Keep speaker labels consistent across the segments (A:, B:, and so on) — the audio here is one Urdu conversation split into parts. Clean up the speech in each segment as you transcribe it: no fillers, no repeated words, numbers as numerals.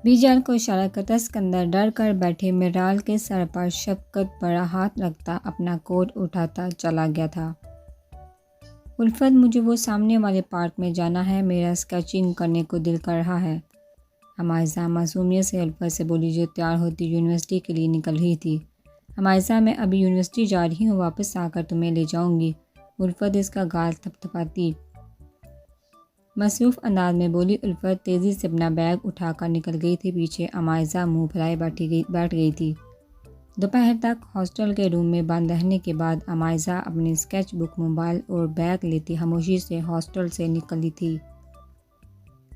A: بیجان کو اشارہ کرتا اسکندر ڈر کر بیٹھے میرال کے سر پر شفقت بڑا ہاتھ رکھتا اپنا کوٹ اٹھاتا چلا گیا تھا۔ الفت، مجھے وہ سامنے والے پارک میں جانا ہے، میرا اسکیچنگ کرنے کو دل کر رہا ہے۔ حمائزہ معصومیت سے الفت سے بولی جو تیار ہوتی یونیورسٹی کے لیے نکل رہی تھی۔ حمائزہ، میں ابھی یونیورسٹی جا رہی ہوں، واپس آ کر تمہیں لے جاؤں گی۔ الفت اس کا گال تھپتھپاتی مصروف انداز میں بولی۔ الفت تیزی سے اپنا بیگ اٹھا کر نکل گئی تھی، پیچھے حمائزہ منہ پھیلائے بیٹھ گئی تھی۔ دوپہر تک ہاسٹل کے روم میں بند رہنے کے بعد حمائزہ اپنی اسکیچ بک، موبائل اور بیگ لیتی خاموشی سے ہاسٹل سے نکلی تھی۔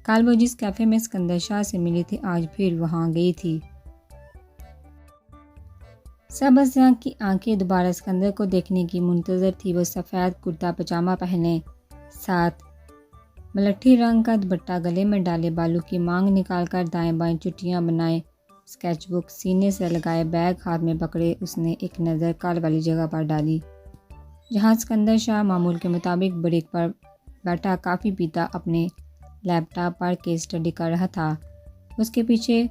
A: کل وہ جس کیفے میں اسکندر شاہ سے ملی تھی آج پھر وہاں گئی تھی۔ سبز رنگ کی آنکھیں دوبارہ اسکندر کو دیکھنے کی منتظر تھی۔ وہ سفید کرتا پاجامہ پہنے، ساتھ ملٹھی رنگ کا دوپٹہ گلے میں ڈالے، بالوں کی مانگ نکال کر دائیں بائیں چٹیاں بنائے، اسکیچ بک سینے سے لگائے، بیگ ہاتھ میں پکڑے، اس نے ایک نظر کال والی جگہ پر ڈالی جہاں اسکندر شاہ معمول کے مطابق بریک پر بیٹھا کافی پیتا اپنے لیپ ٹاپ پر کیس اسٹڈی کر رہا تھا۔ اس کے پیچھے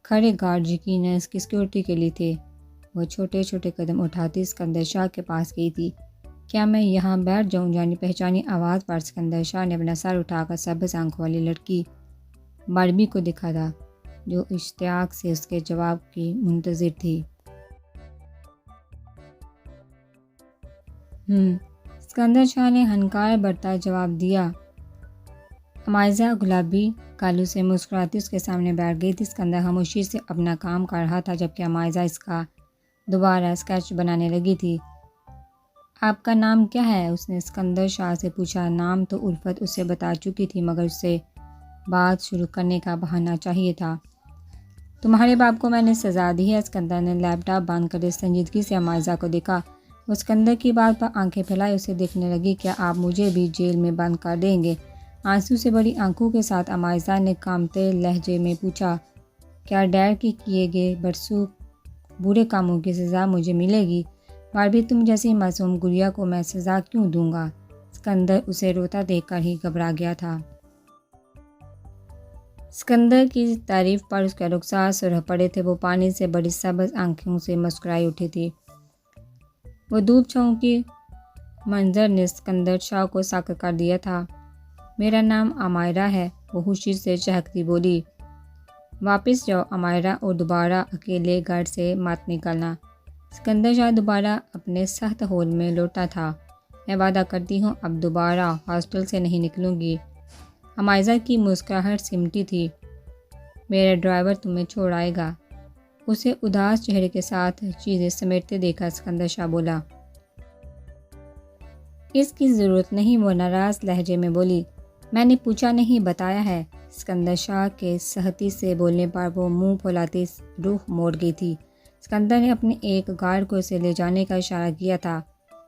A: کھڑے گارڈ یقیناً اس کی سیکورٹی کے لیے تھے۔ وہ چھوٹے چھوٹے قدم اٹھاتی اسکندر شاہ کے پاس گئی تھی۔ کیا میں یہاں بیٹھ جاؤں؟ جانی پہچانی آواز پر اسکندر شاہ نے اپنا سر اٹھا کر سبز آنکھوں والی لڑکی باربی کو دیکھا تھا جو اشتیاق سے اس کے جواب کی منتظر تھی۔ اسکندر شاہ نے ہنکار بھرتا جواب دیا۔ حمائزہ گلابی گالوں سے مسکراتی اس کے سامنے بیٹھ گئی تھی۔ اسکندر خاموشی سے اپنا کام کر رہا تھا جبکہ حمائزہ اس کا دوبارہ اسکیچ بنانے لگی تھی۔ آپ کا نام کیا ہے؟ اس نے اسکندر شاہ سے پوچھا۔ نام تو الفت اسے بتا چکی تھی مگر اسے بات شروع کرنے کا بہانہ چاہیے تھا۔ تمہارے باپ کو میں نے سزا دی ہے۔ اسکندر نے لیپ ٹاپ بند کرے سنجیدگی سے حمائزہ کو دیکھا۔ وہ اسکندر کی بات پر آنکھیں پھیلائے اسے دیکھنے لگی۔ کیا آپ مجھے بھی جیل میں بند کر دیں گے؟ آنسو سے بھری آنکھوں کے ساتھ حمائزہ نے کانپتے لہجے میں پوچھا۔ کیا ڈیڈ کے کیے گئے برسوں برے کاموں کی سزا مجھے ملے گی؟ باربی، تم جیسی معصوم گڑیا کو میں سزا کیوں دوں گا؟ اسکندر اسے روتا دیکھ کر ہی گھبرا گیا تھا۔ اسکندر کی تعریف پر اس کے رخسار سرخ پڑے تھے۔ وہ پانی سے بڑی سبز آنکھوں سے مسکرائی اٹھی تھی۔ وہ دھوپ چھاؤں کی منظر نے اسکندر شاہ کو ساکت کر دیا تھا۔ میرا نام عمائرہ ہے، وہ خوشی سے چہکتی بولی۔ واپس جاؤ عمائرہ اور دوبارہ اکیلے گھر سے مت نکلنا۔ اسکندر شاہ دوبارہ اپنے سخت ہول میں لوٹا تھا۔ میں وعدہ کرتی ہوں اب دوبارہ ہاسٹل سے نہیں نکلوں گی۔ حمائزہ کی مسکراہٹ سمٹی تھی۔ میرا ڈرائیور تمہیں چھوڑ آئے گا۔ اسے اداس چہرے کے ساتھ چیزیں سمیٹتے دیکھا اسکندر شاہ بولا۔ اس کی ضرورت نہیں، وہ ناراض لہجے میں بولی۔ میں نے پوچھا نہیں، بتایا ہے۔ اسکندر شاہ کے سختی سے بولنے پر وہ منہ پھولاتی رخ موڑ گئی تھی۔ اسکندر نے اپنے ایک گارڈ کو اسے لے جانے کا اشارہ کیا تھا۔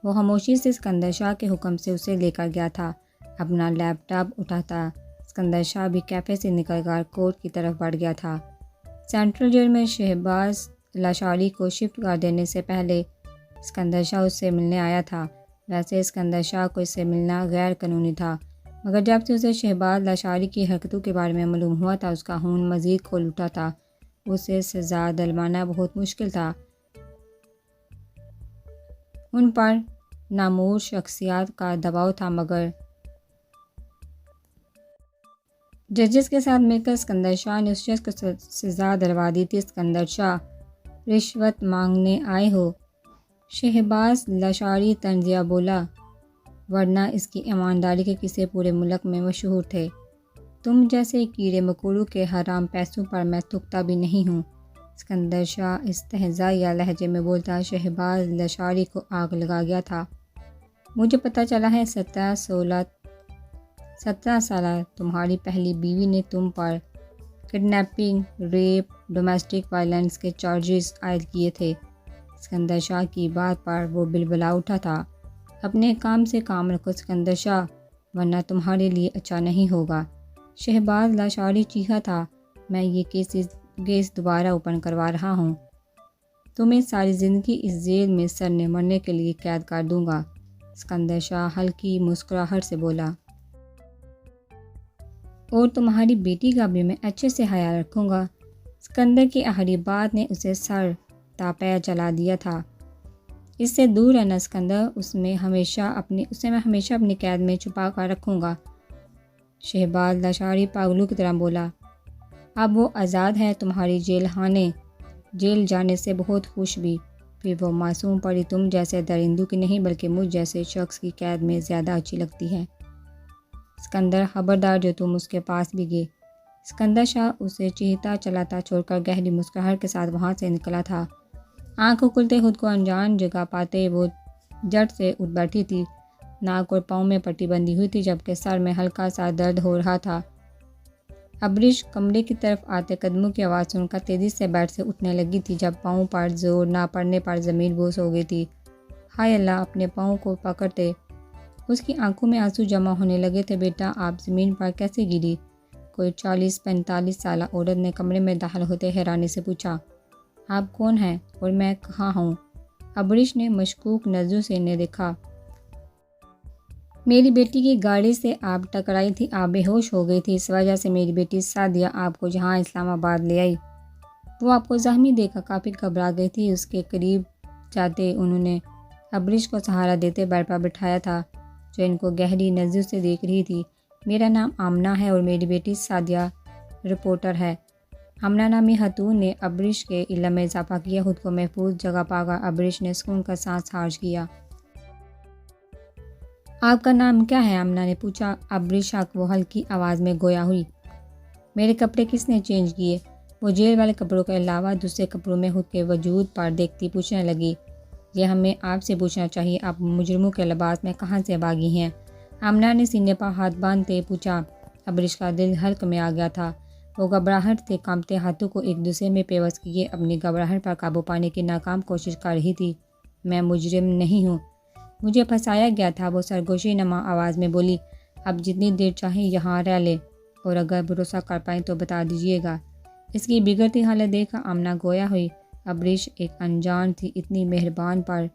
A: وہ خاموشی سے اسکندر شاہ کے حکم سے اسے لے کر گیا تھا۔ اپنا لیپ ٹاپ اٹھاتا اسکندر شاہ بھی کیفے سے نکل کر کورٹ کی طرف بڑھ گیا تھا۔ سینٹرل جیل میں شہباز لاشاری کو شفٹ کر دینے سے پہلے اسکندر شاہ اس سے ملنے آیا تھا۔ ویسے اسکندر شاہ کو اس سے ملنا غیر قانونی تھا مگر جب سے اسے شہباز لاشاری کی حرکتوں کے بارے میں معلوم ہوا تھا اس کا خون مزید کھول اٹھا تھا۔ اسے سزا دلوانا بہت مشکل تھا۔ ان پر نامور شخصیات کا دباؤ تھا مگر ججز کے ساتھ مل کر اسکندر شاہ نے اس شخص کو سزا دلوا دی تھی۔ اسکندر شاہ، رشوت مانگنے آئے ہو؟ شہباز لاشاری طنزیہ بولا، ورنہ اس کی ایمانداری کے قصے پورے ملک میں مشہور تھے۔ تم جیسے کیڑے مکوڑوں کے حرام پیسوں پر میں تھکتا بھی نہیں ہوں۔ اسکندر شاہ استہزائیہ لہجے میں بولتا۔ شہباز لاشاری کو آگ لگا گیا تھا۔ مجھے پتہ چلا ہے 17 سالہ تمہاری پہلی بیوی نے تم پر کڈنیپنگ، ریپ، ڈومیسٹک وائلنس کے چارجز عائد کیے تھے۔ اسکندر شاہ کی بات پر وہ بلبلا اٹھا تھا۔ اپنے کام سے کام رکھو اسکندر شاہ ورنہ تمہارے لیے اچھا نہیں ہوگا۔ شہباز لاشاری چیخا تھا۔ میں یہ کیس دوبارہ اوپن کروا رہا ہوں۔ تمہیں ساری زندگی اس جیل میں سڑنے مرنے کے لیے قید کر دوں گا۔ اسکندر شاہ ہلکی مسکراہٹ سے بولا۔ اور تمہاری بیٹی کا بھی میں اچھے سے خیال رکھوں گا۔ اسکندر کی آخری بات نے اسے سر تاپیا چلا دیا تھا۔ اس سے دور رہنا اسکندر، اسے میں ہمیشہ اپنی قید میں چھپا کر رکھوں گا۔ شہباز لاشاری پاگلوں کی طرح بولا۔ اب وہ آزاد ہے، تمہاری جیل جانے سے بہت خوش بھی، پھر وہ معصوم پری تم جیسے درندوں کی نہیں بلکہ مجھ جیسے شخص کی قید میں زیادہ اچھی لگتی ہے۔ اسکندر خبردار جو تم اس کے پاس بھی گئے۔ اسکندر شاہ اسے چیختا چلاتا چھوڑ کر گہری مسکراہٹ کے ساتھ وہاں سے نکلا تھا۔ آنکھوں کھلتے خود کو انجان جگہ پاتے وہ جھٹ سے اٹھ بیٹھی تھی۔ ناک اور پاؤں میں پٹی بندھی ہوئی تھی جبکہ سر میں ہلکا سا درد ہو رہا تھا۔ ابریش کمرے کی طرف آتے قدموں کی آواز سن کر تیزی سے بیٹھ سے اٹھنے لگی تھی جب پاؤں پر زور نہ پڑنے پر زمین بوس ہو گئی تھی۔ ہائے اللہ، اپنے پاؤں کو پکڑتے اس کی آنکھوں میں آنسو جمع ہونے لگے تھے۔ بیٹا، آپ زمین پر کیسے گری؟ کوئی 40-45 سالہ عورت نے کمرے میں داخل ہوتے حیرانی سے پوچھا۔ آپ کون ہیں اور میں کہاں ہوں؟ ابریش نے مشکوک نظروں سے انہیں دیکھا۔ میری بیٹی کی گاڑی سے آپ ٹکرائی تھی، آپ بے ہوش ہو گئی تھی، اس وجہ سے میری بیٹی سعدیہ آپ کو جہاں اسلام آباد لے آئی۔ وہ آپ کو زخمی دیکھ کر کافی گھبرا گئی تھی۔ اس کے قریب جاتے انہوں نے ابریش کو سہارا دیتے بیڈ پر بٹھایا تھا جو ان کو گہری نظروں سے دیکھ رہی تھی۔ میرا نام آمنہ ہے اور میری بیٹی سعدیہ رپورٹر ہے۔ آمنہ نامی خاتون نے ابریش کے علم میں اضافہ کیا۔ خود کو محفوظ جگہ پا کر ابریش نے سکون کا سانس خارج کیا۔ آپ کا نام کیا ہے؟ آمنہ نے پوچھا۔ ابریش وہ ہلکی آواز میں گویا ہوئی۔ میرے کپڑے کس نے چینج کیے؟ وہ جیل والے کپڑوں کے علاوہ دوسرے کپڑوں میں خود کے وجود پر دیکھتی پوچھنے لگی۔ یہ ہمیں آپ سے پوچھنا چاہیے، آپ مجرموں کے لباس میں کہاں سے باغی ہیں؟ آمنہ نے سینے پر ہاتھ باندھتے پوچھا۔ ابریش کا دل حلق میں آ گیا تھا۔ وہ گھبراہٹ سے کانپتے ہاتھوں کو ایک دوسرے میں پیوست کیے اپنی گھبراہٹ پر قابو پانے کی ناکام کوشش کر رہی تھی۔ میں مجرم نہیں ہوں، مجھے پھنسایا گیا تھا، وہ سرگوشی نما آواز میں بولی۔ اب جتنی دیر چاہیں یہاں رہ لے اور اگر بھروسہ کر پائیں تو بتا دیجیے گا۔ اس کی بگڑتی حالت دیکھ کر آمنہ گویا ہوئی۔ ابریش ایک انجان تھی، اتنی مہربان پر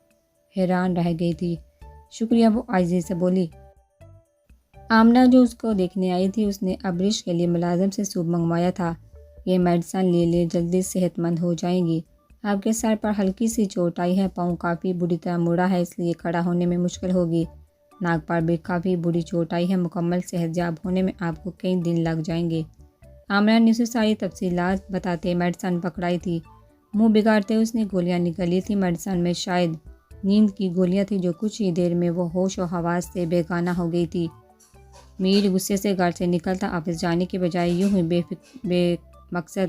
A: حیران رہ گئی تھی۔ شکریہ، وہ عاجزی سے بولی۔ آمنہ جو اس کو دیکھنے آئی تھی، اس نے ابریش کے لیے ملازم سے سوپ منگوایا تھا۔ یہ میڈیسن لے جلدی صحت مند ہو جائیں گی۔ آپ کے سر پر ہلکی سی چوٹ آئی ہے، پاؤں کافی بری طرح مڑا ہے اس لیے کھڑا ہونے میں مشکل ہوگی۔ ناک پر بھی کافی بری چوٹ آئی ہے، مکمل صحت یاب ہونے میں آپ کو کئی دن لگ جائیں گے۔ آمنہ نے اسے ساری تفصیلات بتاتے میڈیسن پکڑائی تھی۔ منہ بگاڑتے اس نے گولیاں نکالی تھی۔ میڈیسن میں شاید نیند کی گولیاں تھیں جو کچھ ہی دیر میں وہ ہوش و حواس سے بیگانہ ہو گئی تھی۔ میر غصے سے گھر سے نکلتا آفس جانے کے بجائے یوں ہی بے مقصد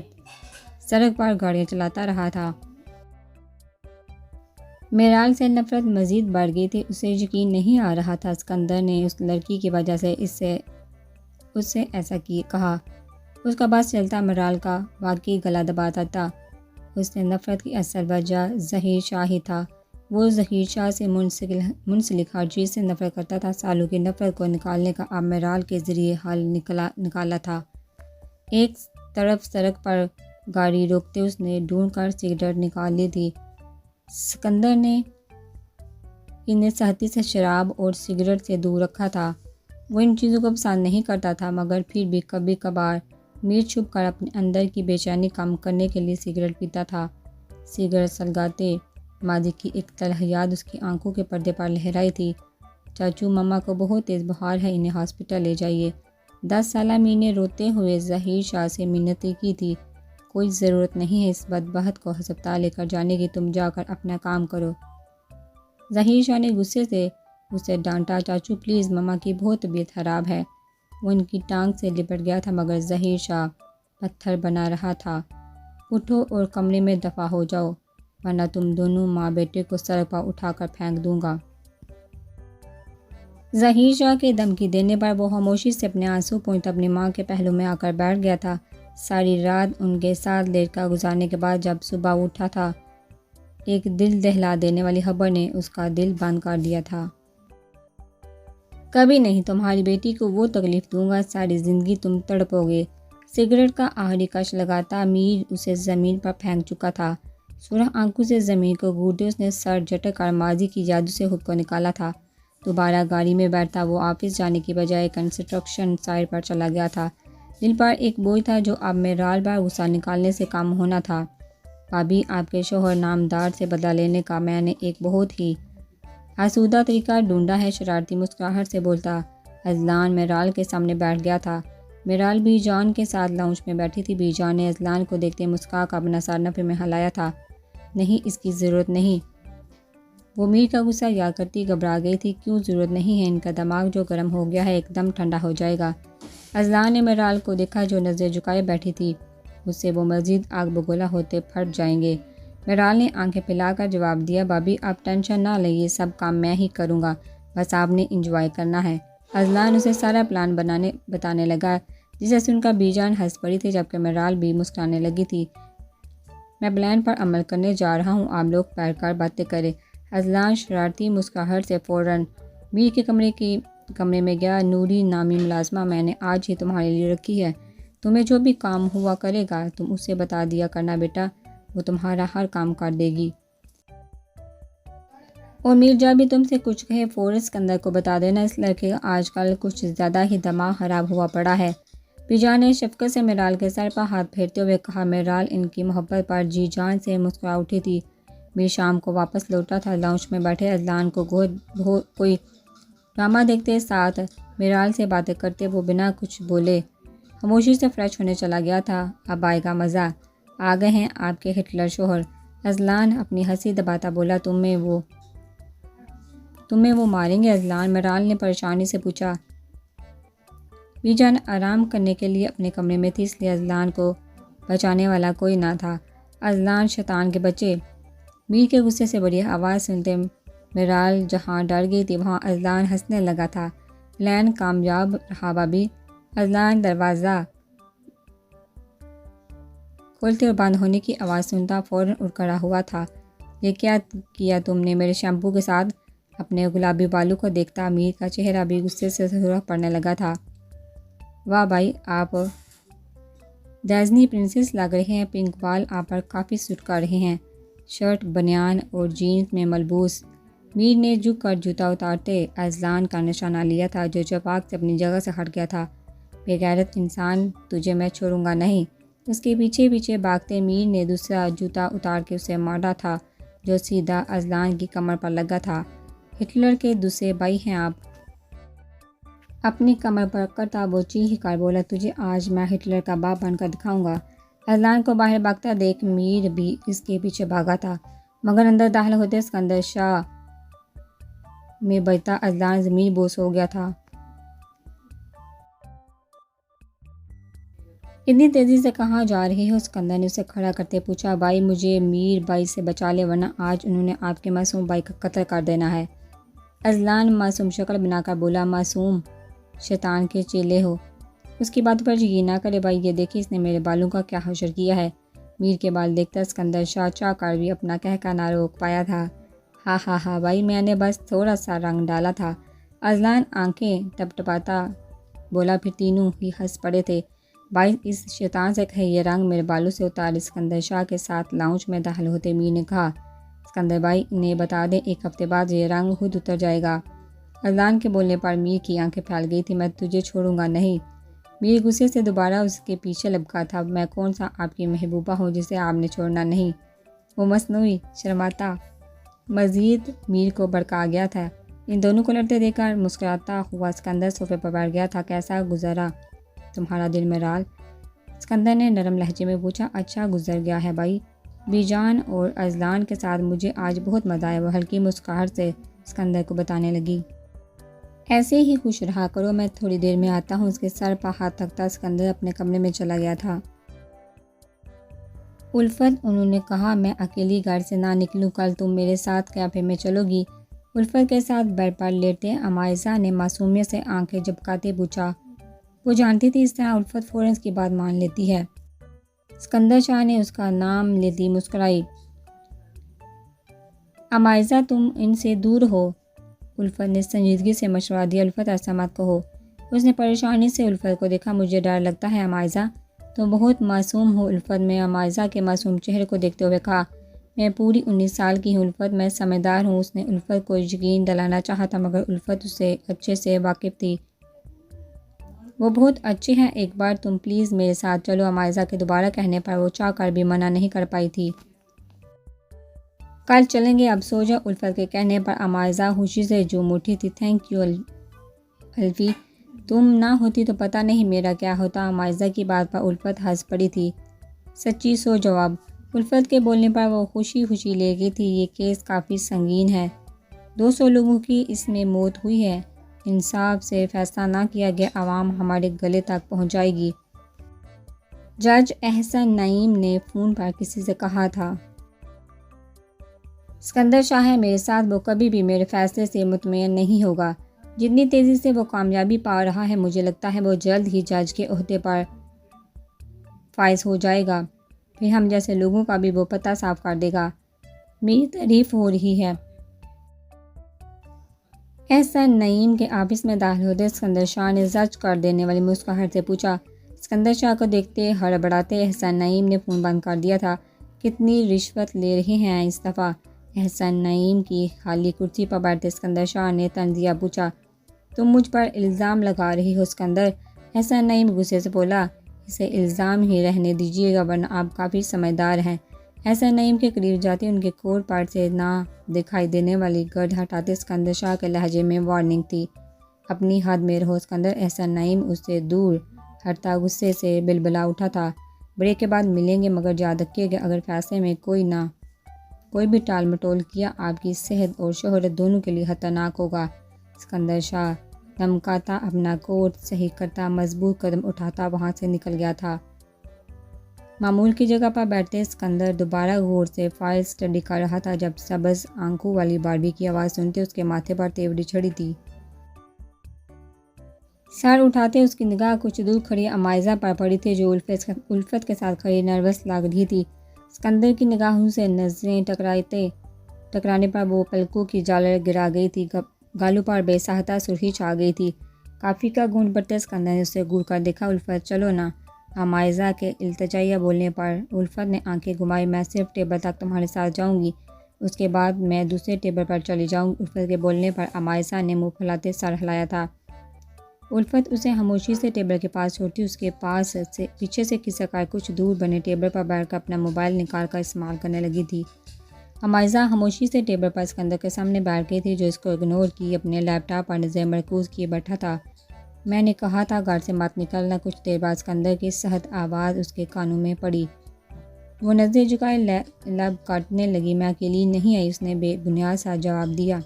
A: سڑک پر گاڑیاں چلاتا رہا تھا۔ میرال سے نفرت مزید بڑھ گئی تھی۔ اسے یقین نہیں آ رہا تھا اسکندر نے اس لڑکی کی وجہ سے اس سے ایسا کہا۔ اس کا بس چلتا میرال کا واقعی گلا دباتا تھا۔ اس نے نفرت کی اصل وجہ ظہیر شاہ ہی تھا۔ وہ ظہیر شاہ سے منسلک ہر چیز سے نفرت کرتا تھا۔ سالوں کی نفرت کو نکالنے کا اب میرال کے ذریعے حل نکالا تھا۔ ایک طرف سڑک پر گاڑی روکتے اس نے ڈھونڈ کر سگریٹ نکال لی تھی۔ اسکندر نے انہیں سختی سے شراب اور سگریٹ سے دور رکھا تھا۔ وہ ان چیزوں کو پسند نہیں کرتا تھا مگر پھر بھی کبھی کبھار میر چھپ کر اپنے اندر کی بے چینی کم کرنے کے لیے سگریٹ پیتا تھا۔ سگریٹ سلگاتے ماضی کی ایک تلخ یاد اس کی آنکھوں کے پردے پر لہرائی تھی۔ چاچو، ماما کو بہت تیز بخار ہے، انہیں ہاسپٹل لے جائیے۔ 10 سالہ میر نے روتے ہوئے ظہیر شاہ سے منتیں کی تھی۔ کوئی ضرورت نہیں ہے اس بدبخت کو ہسپتال لے کر جانے کی، تم جا کر اپنا کام کرو۔ ظہیر شاہ نے غصے سے اسے ڈانٹا۔ چاچو پلیز، ماما کی بہت طبیعت خراب ہے۔ وہ ان کی ٹانگ سے لپٹ گیا تھا مگر ظہیر شاہ پتھر بنا رہا تھا۔ اٹھو اور کمرے میں دفع ہو جاؤ ورنہ تم دونوں ماں بیٹے کو سڑک پر اٹھا کر پھینک دوں گا۔ ظہیر شاہ کے دھمکی دینے پر وہ خاموشی سے اپنے آنسو پوچھتا اپنی ماں کے پہلو میں آ کر بیٹھ گیا تھا۔ ساری رات ان کے ساتھ لیٹ کر گزارنے کے بعد جب صبح اٹھا تھا، ایک دل دہلا دینے والی خبر نے اس کا دل بند کر دیا تھا۔ کبھی نہیں تمہاری بیٹی کو وہ تکلیف دوں گا، ساری زندگی تم تڑپو گے۔ سگریٹ کا آخری کش لگاتا میر اسے زمین پر پھینک چکا تھا۔ سرخ آنکھوں سے زمین کو گھورتے اس نے سر جھٹک کر ماضی کی جادو سے خود کو نکالا تھا۔ دوبارہ گاڑی میں بیٹھتا وہ آفس جانے کی بجائے کنسٹرکشن سائٹ پر چلا گیا تھا۔ دل پر ایک بوجھ تھا جو اب میں رال بار غصہ نکالنے سے کام ہونا تھا۔ بھابھی، آپ کے شوہر نامدار سے بدلہ لینے کا میں نے ایک بہت ہی آسودہ طریقہ ڈھونڈا ہے، شرارتی مسکراہٹ سے بولتا اذلان میرال کے سامنے بیٹھ گیا تھا۔ میرال بی جان کے ساتھ لاؤنج میں بیٹھی تھی۔ بی جان نے اذلان کو دیکھتے مسکرا کر اپنا سر نفے میں ہلایا تھا۔ نہیں، اس کی ضرورت نہیں۔ وہ میر کا غصہ یاد کرتی گھبرا گئی تھی۔ کیوں ضرورت نہیں ہے؟ ان کا دماغ جو گرم ہو گیا ہے ایک دم ٹھنڈا ہو جائے گا۔ اذلان نے میرال کو دیکھا جو نظر جھکائے بیٹھی تھی۔ اس سے وہ مزید آگ بگولا ہوتے پھٹ جائیں گے۔ میرال نے آنکھیں پھیلا کر جواب دیا، بھابھی آپ ٹینشن نہ لیں، یہ سب کام میں ہی کروں گا، بس آپ نے انجوائے کرنا ہے۔ اذلان اسے سارا پلان بتانے لگا، جسے سن کر بی جان ہنس پڑی تھی جبکہ میرال بھی مسکرانے لگی تھی۔ میں پلان پر عمل کرنے جا رہا ہوں، آپ لوگ بیٹھ کر باتیں کریں۔ اذلان شرارتی مسکراہٹ سے فوراً میر کے کمرے میں گیا۔ نوری نامی ملازمہ میں نے آج ہی تمہارے لیے رکھی ہے، تمہیں جو بھی کام ہوا کرے گا تم اسے بتا دیا کرنا بیٹا، وہ تمہارا ہر کام کر دے گی۔ اور مرزا بھی تم سے کچھ کہے فوراً اسکندر کو بتا دینا، اس لڑکے کا آج کل کچھ زیادہ ہی دماغ خراب ہوا پڑا ہے۔ بیجان نے شفقت سے میرال کے سر پر ہاتھ پھیرتے ہوئے کہا۔ میرال ان کی محبت پر جی جان سے مسکرا اٹھی تھی۔ میر شام کو واپس لوٹا تھا۔ لاؤنج میں بیٹھے اذلان کو کوئی ڈرامہ دیکھتے ساتھ میرال سے باتیں کرتے وہ بنا کچھ بولے خاموشی سے فریش ہونے چلا گیا تھا۔ اب آئے گا مزہ، آ گئے ہیں آپ کے ہٹلر شوہر، اذلان اپنی ہنسی دباتا بولا۔ تمہیں وہ ماریں گے اذلان؟ میرال نے پریشانی سے پوچھا۔ بیجان آرام کرنے کے لیے اپنے کمرے میں تھی، اس لیے اذلان کو بچانے والا کوئی نہ تھا۔ اذلان شیطان کے بچے! میر کے غصے سے بڑی آواز سنتے میرال جہاں ڈر گئی تھی وہاں اذلان ہنسنے لگا تھا۔ پلان کامیاب رہا بھابھی؟ اذلان دروازہ کھولتے اور بند ہونے کی آواز سنتا فوراً اٹھ کھڑا ہوا تھا۔ یہ کیا کیا تم نے میرے شیمپو کے ساتھ؟ اپنے گلابی بالوں کو دیکھتا میر کا چہرہ بھی غصے سے سرخ پڑنے لگا تھا۔ واہ بھائی، آپ ڈیزنی پرنسس لگ رہے ہیں، پنک بال آپ پر کافی سوٹ کر رہے ہیں، شرٹ بنیان اور جینز میں ملبوس۔ میر نے جھک کر جوتا اتارتے اذلان کا نشانہ لیا تھا جو چپاک سے اپنی جگہ سے ہٹ گیا تھا۔ بے غیرت انسان، تجھے میں چھوڑوں گا نہیں۔ اس کے پیچھے پیچھے بھاگتے میر نے دوسرا جوتا اتار کے اسے مارا تھا جو سیدھا اذلان کی کمر پر لگا تھا۔ ہٹلر کے دوسرے بھائی ہیں آپ؟ اپنی کمر پر کرتا وہ چیخ کر بولا، تجھے آج میں ہٹلر کا باپ بن کر دکھاؤں گا۔ اذلان کو باہر بھاگتا دیکھ میر بھی اس کے پیچھے بھاگا تھا، مگر اندر داخل ہوتے اسکندر شاہ میں بجتا اذلان زمین بوس ہو گیا تھا۔ اتنی تیزی سے کہاں جا رہے ہو؟ اسکندر نے اسے کھڑا کرتے پوچھا۔ بھائی، مجھے میر بھائی سے بچا لے ورنہ آج انہوں نے آپ کے معصوم بھائی کا قتل کر دینا ہے۔ اذلان معصوم شکل بنا کر بولا، معصوم؟ شیطان کے چیلے ہو، اس کی بات پر یقین نہ کرے بھائی، یہ دیکھیں اس نے میرے بالوں کا کیا حشر کیا ہے۔ میر کے بال دیکھتا اسکندر شاہ چاہ کر بھی اپنا کہکا نہ روک پایا تھا۔ ہاں ہاں ہاں بھائی، میں نے بس تھوڑا سا رنگ ڈالا تھا۔ اذلان آنکھیں ٹپٹپاتا بولا، پھر تینوں ہی ہنس پڑے تھے۔ بھائی، اس شیطان سے کہے یہ رنگ میرے بالوں سے اتار۔ اسکندر شاہ کے ساتھ لاؤنج میں داخل ہوتے میر نے کہا، اسکندر بھائی انہیں بتا دیں ایک ہفتے بعد یہ رنگ خود اتر جائے گا۔ اذلان کے بولنے پر میر کی آنکھیں پھیل گئی تھی۔ میں تجھے چھوڑوں گا نہیں۔ میر غصے سے دوبارہ اس کے پیچھے لپکا تھا۔ میں کون سا آپ کی محبوبہ ہوں جسے آپ نے چھوڑنا نہیں؟ وہ مصنوعی شرماتا مزید میر کو بھڑکا گیا تھا۔ ان دونوں کو لڑتے دیکھ کر مسکراتا ہوا اسکندر صوفے پر بیٹھ گیا تھا۔ کیسا گزرا تمہارا دن میرال؟ اسکندر نے نرم لہجے میں پوچھا۔ اچھا گزر گیا ہے بھائی، بیجان اور اذلان کے ساتھ مجھے آج بہت مزہ آیا، وہ ہلکی مسکراہٹ سے اسکندر کو بتانے لگی۔ ایسے ہی خوش رہا کرو، میں تھوڑی دیر میں آتا ہوں۔ اس کے سر پر ہاتھ رکھتا اسکندر اپنے کمرے میں چلا گیا تھا۔ الفت، انہوں نے کہا میں اکیلی گھر سے نہ نکلوں، کل تم میرے ساتھ کیفے میں چلو گی؟ الفت کے ساتھ بیڈ پر لیٹے امائزہ نے معصومیت سے آنکھیں جھپکاتے پوچھا۔ وہ جانتی تھی اس طرح الفت فوراً اس کی بات مان لیتی ہے۔ اسکندر شاہ نے اس کا نام لیتی مسکرائی۔ امائزہ، تم ان سے دور ہو، الفت نے سنجیدگی سے مشورہ دیا۔ الفت، ایسا مت کہو۔ اس نے پریشانی سے الفت کو دیکھا۔ مجھے ڈر لگتا ہے امائزہ، تم بہت معصوم ہو۔ الفت نے امائزہ کے معصوم چہرے کو دیکھتے ہوئے کہا، میں پوری 19 سال کی ہوں الفت، میں سمجھدار ہوں۔ اس نے الفت کو یقین دلانا چاہا تھا مگر الفت اس سے اچھے سے واقف تھی۔ وہ بہت اچھے ہیں، ایک بار تم پلیز میرے ساتھ چلو۔ عمائزہ کے دوبارہ کہنے پر وہ چاہ کر بھی منع نہیں کر پائی تھی۔ کل چلیں گے، اب سو جا۔ الفت کے کہنے پر عمائزہ خوشی سے جھوم اٹھی تھی۔ تھینک یو الفی، تم نہ ہوتی تو پتہ نہیں میرا کیا ہوتا۔ عمائزہ کی بات پر الفت ہنس پڑی تھی۔ سچی سو جواب۔ الفت کے بولنے پر وہ خوشی خوشی لے گئی تھی۔ یہ کیس کافی سنگین ہے، 200 لوگوں کی اس میں موت ہوئی ہے، انصاف سے فیصلہ نہ کیا گیا، عوام ہمارے گلے تک پہنچ جائے گی۔ جج احسن نعیم نے فون پر کسی سے کہا تھا۔ اسکندر شاہ ہے میرے ساتھ، وہ کبھی بھی میرے فیصلے سے مطمئن نہیں ہوگا۔ جتنی تیزی سے وہ کامیابی پا رہا ہے مجھے لگتا ہے وہ جلد ہی جج کے عہدے پر فائز ہو جائے گا، پھر ہم جیسے لوگوں کا بھی وہ پتہ صاف کر دے گا۔ میری تعریف ہو رہی ہے۔ احسن نعیم کے آفس میں داخل ہوتے اسکندر شاہ نے زج کر دینے والی مسکراہٹ سے پوچھا۔ اسکندر شاہ کو دیکھتے ہڑبڑاتے احسن نعیم نے فون بند کر دیا تھا۔ کتنی رشوت لے رہے ہیں اس دفعہ؟ احسن نعیم کی خالی کرسی پر بیٹھتے اسکندر شاہ نے تنزیہ پوچھا۔ تم مجھ پر الزام لگا رہی ہو اسکندر؟ احسن نعیم غصے سے بولا۔ اسے الزام ہی رہنے دیجیے گا ورنہ آپ کافی سمجھدار ہیں۔ احسن نعیم کے قریب جاتے ان کے کوٹ پر سے نہ دکھائی دینے والی گرد ہٹاتے اسکندر شاہ کے لہجے میں وارننگ تھی۔ اپنی حد میں رہو اسکندر۔ احسن نعیم اس سے دور ہٹتا غصے سے بلبلا اٹھا تھا۔ بریک کے بعد ملیں گے، مگر یاد رکھیے گا اگر فیصلے میں کوئی بھی ٹال مٹول کیا آپ کی صحت اور شہرت دونوں کے لیے خطرناک ہوگا۔ اسکندر شاہ دھمکاتا اپنا کوٹ صحیح کرتا مضبوط قدم اٹھاتا وہاں سے نکل گیا تھا۔ معمول کی جگہ پر بیٹھتے اسکندر دوبارہ غور سے فائل اسٹڈی کر رہا تھا جب سبز آنکھوں والی باربی کی آواز سنتے اس کے ماتھے پر تیوری چڑھی تھی۔ سر اٹھاتے اس کی نگاہ کچھ دور کھڑی عمائزہ پر پڑی تھی جو الفت کے ساتھ کھڑی نروس لگ رہی تھی۔ اسکندر کی نگاہوں سے نظریں ٹکرانے پر وہ پلکوں کی جالر گرا گئی تھی، گالوں پر بے ساختہ سرخی چھا گئی تھی۔ کافی کا گھونٹ بھرتے اسکندر نے اسے گور کر دیکھا۔ الفت چلو نا۔ عمائزہ کے التجائیہ بولنے پر الفت نے آنکھیں گھمائی۔ میں صرف ٹیبل تک تمہارے ساتھ جاؤں گی، اس کے بعد میں دوسرے ٹیبل پر چلی جاؤں گی۔ الفت کے بولنے پر عمائزہ نے منہ پھلاتے سر ہلایا تھا۔ الفت اسے خاموشی سے ٹیبل کے پاس چھوڑتی اس کے پاس سے پیچھے سے کھسک کر کچھ دور بنے ٹیبل پر بیٹھ کر اپنا موبائل نکال کر استعمال کرنے لگی تھی۔ عمائزہ خاموشی سے ٹیبل پر اسکندر کے سامنے بیٹھ گئی تھی جو اس کو اگنور کی اپنے لیپ ٹاپ پر نظر مرکوز کیے بیٹھا تھا۔ میں نے کہا تھا گھر سے مت نکلنا۔ کچھ دیر بعد اسکندر کی سخت آواز اس کے کانوں میں پڑی۔ وہ نظریں جھکائے لب کاٹنے لگی۔ میں اکیلی نہیں آئی، اس نے بے بنیاد سا جواب دیا۔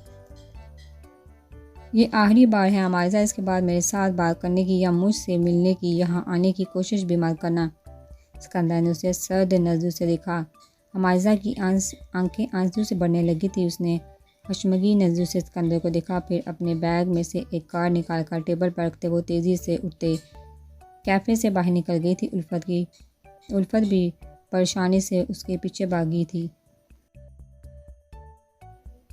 A: یہ آخری بار ہے عمائزہ، اس کے بعد میرے ساتھ بات کرنے کی یا مجھ سے ملنے کی یہاں آنے کی کوشش بھی مت کرنا۔ اسکندر نے اسے سرد نظروں سے دیکھا۔ عمائزہ کی آنکھیں آنسو سے بھرنے لگی تھی۔ اس نے کشمگی نظروں سے اسکندر کو دیکھا، پھر اپنے بیگ میں سے ایک کارڈ نکال کر ٹیبل پر رکھتے وہ تیزی سے اٹھتے کیفے سے باہر نکل گئی تھی۔ الفت بھی پریشانی سے اس کے پیچھے بھاگی تھی۔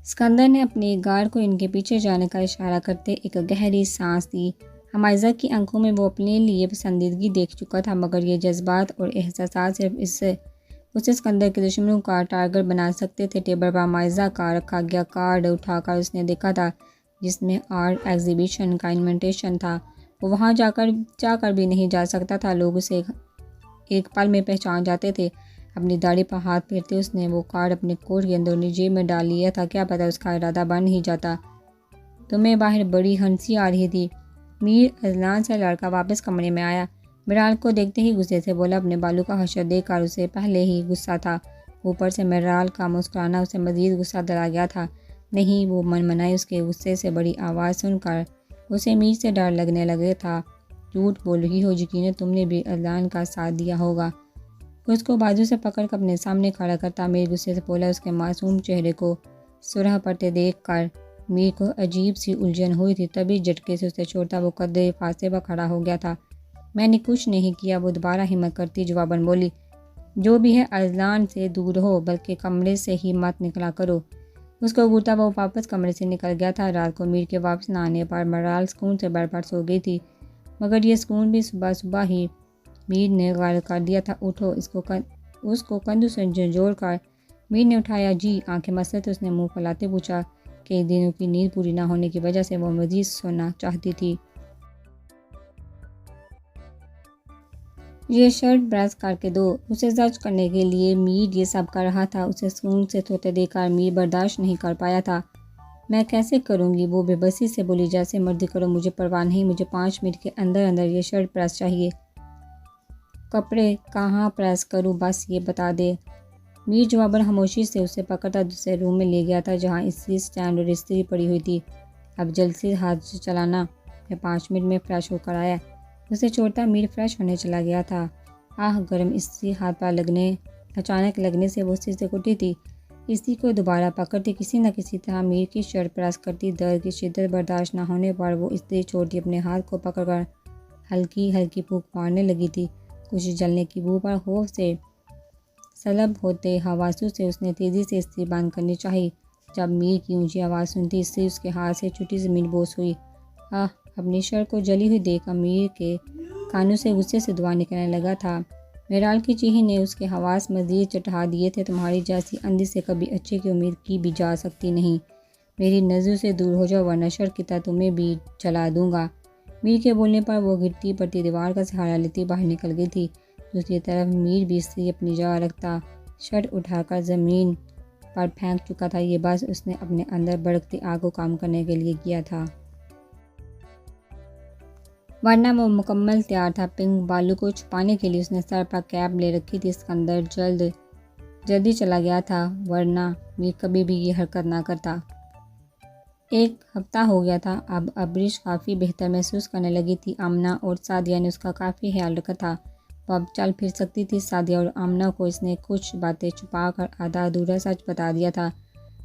A: اسکندر نے اپنے گارڈ کو ان کے پیچھے جانے کا اشارہ کرتے ایک گہری سانس دی۔ عمائزہ کی آنکھوں میں وہ اپنے لیے پسندیدگی دیکھ چکا تھا، مگر یہ جذبات اور احساسات صرف اسے اسکندر کے دشمنوں کا ٹارگٹ بنا سکتے تھے۔ ٹیبل پر عمائزہ کا رکھا گیا کارڈ اٹھا کر اس نے دیکھا تھا جس میں آرٹ ایگزیبیشن کا انویٹیشن تھا۔ وہ وہاں جا کر بھی نہیں جا سکتا تھا، لوگ اسے ایک پل میں پہچان جاتے تھے۔ اپنی داڑھی پر ہاتھ پھیرتے اس نے وہ کارڈ اپنے کوٹ کے اندرونی جیب میں ڈال لیا تھا۔ کیا پتہ اس کا ارادہ بن ہی جاتا۔ تمہیں باہر بڑی ہنسی آ رہی تھی۔ میر اذلان سے لڑکا واپس کمرے میں آیا۔ مرال کو دیکھتے ہی غصے سے بولا۔ اپنے بالوں کا حشر دیکھ کر اسے پہلے ہی غصہ تھا، اوپر سے مرال کا مسکرانا اسے مزید غصہ دلا گیا تھا۔ نہیں، وہ منمنائی۔ اس کے غصے سے بڑی آواز سن کر اسے میر سے ڈر لگنے لگا تھا۔ جھوٹ بول رہی ہو، یقیناً تم نے بھی اذلان کا ساتھ دیا ہوگا۔ اس کو بازو سے پکڑ کر اپنے سامنے کھڑا کرتا میر غصے سے بولا۔ اس کے معصوم چہرے کو سرخ پڑتے دیکھ کر میر کو عجیب سی الجھن ہوئی تھی، تبھی جھٹکے سے اسے چھوڑتا وہ قدرے فاصلے پر کھڑا ہو گیا تھا۔ میں نے کچھ نہیں کیا، وہ دوبارہ ہمت کرتی جواباً بولی۔ جو بھی ہے اذلان سے دور رہو، بلکہ کمرے سے ہی مت نکلا کرو۔ اس کو گھورتا وہ واپس کمرے سے نکل گیا تھا۔ رات کو میر کے واپس نہ آنے پر مرال سکون سے بیڈ پر سو گئی تھی، مگر یہ سکون بھی صبح ہی میر نے غائب کر دیا تھا۔ اٹھو، اس کو کندھوں سے جھنجھوڑ کر میر نے اٹھایا۔ جی، آنکھیں مسلتے اس نے منہ پھلاتے پوچھا۔ کئی دنوں کی نیند پوری نہ ہونے کی وجہ سے وہ مزید سونا چاہتی تھی۔ یہ شرٹ پریس کر کے دو۔ اسے زجر کرنے کے لیے میر یہ سب کر رہا تھا۔ اسے سکون سے سوتے دیکھ کر میر برداشت نہیں کر پایا تھا۔ میں کیسے کروں گی؟ وہ بے بسی سے بولی۔ جیسے مرضی کرو، مجھے پرواہ نہیں، مجھے 5 منٹ کے اندر اندر یہ شرٹ پریس چاہیے۔ کپڑے کہاں پریس کروں، بس یہ بتا دے۔ میر جواباً خاموشی سے اسے پکڑتا دوسرے روم میں لے گیا تھا جہاں استری سٹینڈ اور استری پڑی ہوئی تھی۔ اب جلد سے ہاتھ چلانا، میں 5 منٹ میں فریش ہو کر آیا۔ اسے چھوڑتا میر فریش ہونے چلا گیا تھا۔ گرم استری ہاتھ پر اچانک لگنے سے وہ استری سے اٹھی تھی۔ استری کو دوبارہ پکڑتی، کسی نہ کسی طرح میر کی شرٹ پریس کرتی۔ درد کی شدت برداشت نہ ہونے پر وہ استری چھوڑتی اپنے ہاتھ کو پکڑ کر ہلکی ہلکی پھونک مارنے لگی تھی۔ کچھ جلنے کی بو پر خوف سے سلب ہوتے حواسوں سے اس نے تیزی سے استری بند کرنی چاہی۔ جب میر کی اونچی آواز سنتی استری اس کے ہاتھ سے چھوٹی زمین بوس ہوئی۔ اپنی شرٹ کو جلی ہوئی دیکھ امیر کے کانوں سے غصے سے دعا نکلنے لگا تھا۔ میرال کی چیخی نے اس کے حواس مزید چٹا دیے تھے۔ تمہاری جیسی اندھی سے کبھی اچھے کی امید کی بھی جا سکتی نہیں۔ میری نظروں سے دور ہو جاؤ ورنہ شرٹ کی طرح تمہیں بھی جلا دوں گا۔ میر کے بولنے پر وہ گرتی پڑتی دیوار کا سہارا لیتی باہر نکل گئی تھی۔ دوسری طرف میر بھی استری اپنی جگہ رکھتا شرٹ اٹھا کر زمین پر پھینک چکا تھا۔ یہ بس اس نے اپنے اندر بھڑکتی آگ کو کام کرنے کے لیے کیا تھا، ورنہ وہ مکمل تیار تھا۔ پنک بالوں کو چھپانے کے لیے اس نے سر پر کیپ لے رکھی تھی۔ اسکندر جلدی چلا گیا تھا، ورنہ میر کبھی بھی یہ حرکت نہ کرتا۔ 1 ہفتہ ہو گیا تھا۔ اب ابریش کافی بہتر محسوس کرنے لگی تھی۔ آمنہ اور سعدیہ نے اس کا کافی خیال رکھا تھا۔ وہ اب چل پھر سکتی تھی۔ سعدیہ اور آمنہ کو اس نے کچھ باتیں چھپا کر آدھا ادھورا سچ بتا دیا تھا۔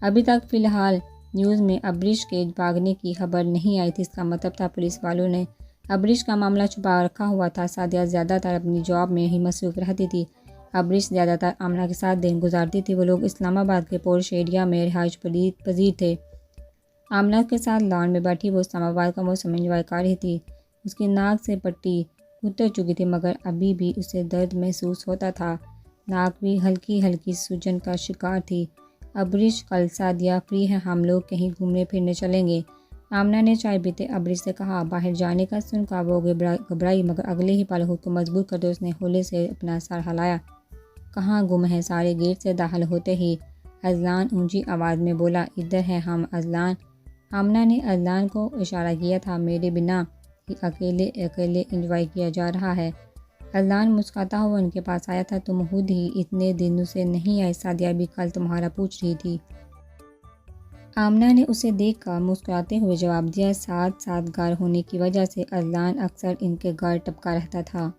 A: ابھی تک فی الحال نیوز میں ابریش کے بھاگنے کی خبر نہیں آئی تھی۔ اس کا مطلب تھا پولیس والوں نے ابریش کا معاملہ چھپا رکھا ہوا تھا۔ سعدیہ زیادہ تر اپنی جاب میں ہی مصروف رہتی تھی۔ ابریش زیادہ تر آمنہ کے ساتھ دن گزارتی تھی۔ وہ لوگ اسلام آباد کے پورش ایریا میں رہائش پذیر تھے۔ آمنہ کے ساتھ لان میں بیٹھی وہ اسلام آباد کا موسم انجوائے کر رہی تھی۔ اس کی ناک سے پٹی اتر چکی تھی مگر ابھی بھی اسے درد محسوس ہوتا تھا۔ ناک بھی ہلکی ہلکی سوجن کا شکار تھی۔ ابریش کل سعدیہ فری ہے، ہم لوگ کہیں گھومنے پھرنے چلیں گے؟ آمنہ نے چائے پیتے ابریش سے کہا۔ باہر جانے کا سن کر وہ گھبرائی مگر اگلے ہی پل خود کو مضبوط کرتے اس نے ہولے سے اپنا سر ہلایا۔ کہاں گم ہے؟ سارے گیٹ سے داخل ہوتے ہی اذلان اونچی آواز میں بولا۔ ادھر ہیں ہم اذلان۔ آمنہ نے اذلان کو اشارہ کیا تھا۔ میرے بنا ہی اکیلے انجوائے کیا جا رہا ہے۔ اذلان مسکراتا ہوا ان کے پاس آیا تھا۔ تم خود ہی اتنے دنوں سے نہیں آئے، سعدیہ بھی کل تمہارا پوچھ رہی تھی۔ آمنہ نے اسے دیکھ کر مسکراتے ہوئے جواب دیا۔ ساتھ گھر ہونے کی وجہ سے اذلان اکثر ان کے گھر ٹپکا رہتا تھا۔